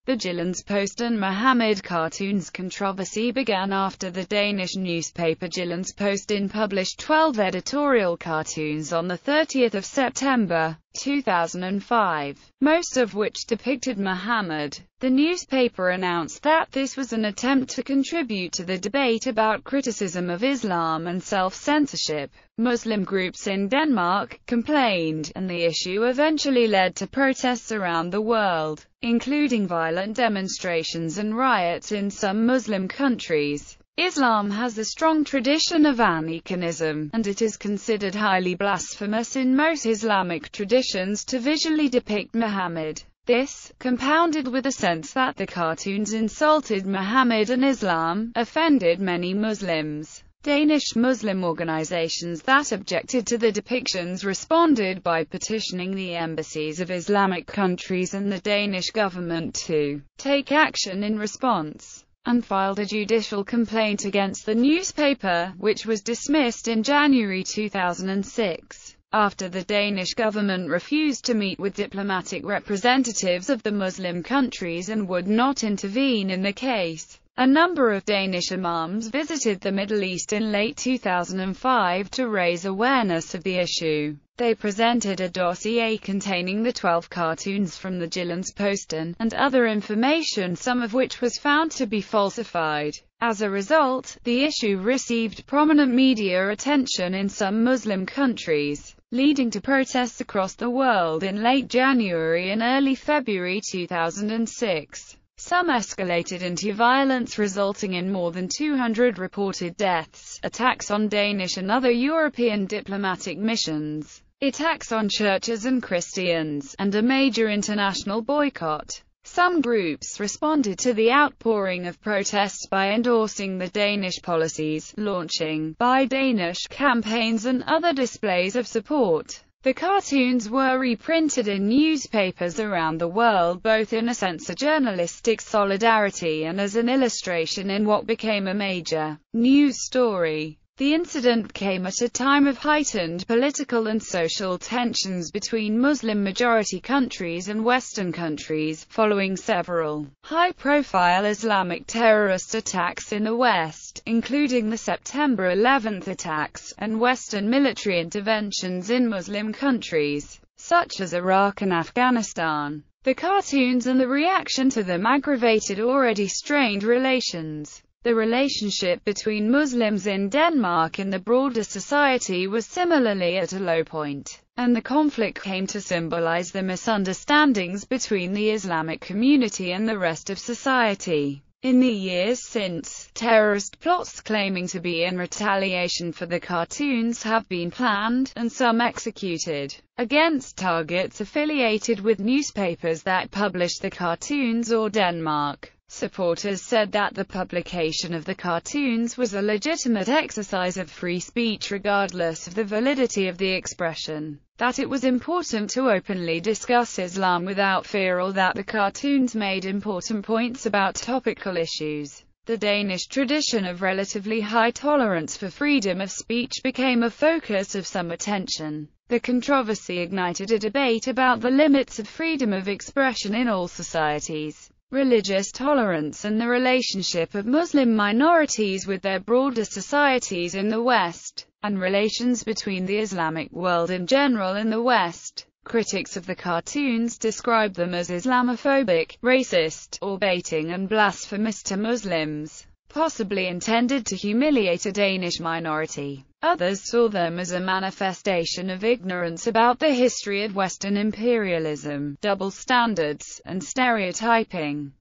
The Jyllands-Posten Muhammad cartoons controversy began after the Danish newspaper Jyllands-Posten published 12 editorial cartoons on 30 September 2005, most of which depicted Muhammad. The newspaper announced that this was an attempt to contribute to the debate about criticism of Islam and self-censorship. Muslim groups in Denmark complained, and the issue eventually led to protests around the world, including violent demonstrations and riots in some Muslim countries. Islam has a strong tradition of aniconism, and it is considered highly blasphemous in most Islamic traditions to visually depict Muhammad. This, compounded with a sense that the cartoons insulted Muhammad and Islam, offended many Muslims. Danish Muslim organizations that objected to the depictions responded by petitioning the embassies of Islamic countries and the Danish government to take action in response, and filed a judicial complaint against the newspaper, which was dismissed in January 2006. After the Danish government refused to meet with diplomatic representatives of the Muslim countries and would not intervene in the case, a number of Danish imams visited the Middle East in late 2005 to raise awareness of the issue. They presented a dossier containing the 12 cartoons from the Jyllands-Posten, and other information, some of which was found to be falsified. As a result, the issue received prominent media attention in some Muslim countries, leading to protests across the world in late January and early February 2006. Some escalated into violence, resulting in more than 200 reported deaths, attacks on Danish and other European diplomatic missions, attacks on churches and Christians, and a major international boycott. Some groups responded to the outpouring of protests by endorsing the Danish policies, launching Buy Danish campaigns and other displays of support. The cartoons were reprinted in newspapers around the world, both in a sense of journalistic solidarity and as an illustration in what became a major news story. The incident came at a time of heightened political and social tensions between Muslim-majority countries and Western countries, following several high-profile Islamic terrorist attacks in the West, including the September 11 attacks, and Western military interventions in Muslim countries, such as Iraq and Afghanistan. The cartoons and the reaction to them aggravated already strained relations. The relationship between Muslims in Denmark and the broader society was similarly at a low point, and the conflict came to symbolize the misunderstandings between the Islamic community and the rest of society. In the years since, terrorist plots claiming to be in retaliation for the cartoons have been planned, and some executed, against targets affiliated with newspapers that publish the cartoons or Denmark. Supporters said that the publication of the cartoons was a legitimate exercise of free speech regardless of the validity of the expression, that it was important to openly discuss Islam without fear, or that the cartoons made important points about topical issues. The Danish tradition of relatively high tolerance for freedom of speech became a focus of some attention. The controversy ignited a debate about the limits of freedom of expression in all societies, religious tolerance, and the relationship of Muslim minorities with their broader societies in the West, and relations between the Islamic world in general and the West. Critics of the cartoons describe them as Islamophobic, racist, or baiting and blasphemous to Muslims, possibly intended to humiliate a Danish minority. Others saw them as a manifestation of ignorance about the history of Western imperialism, double standards, and stereotyping.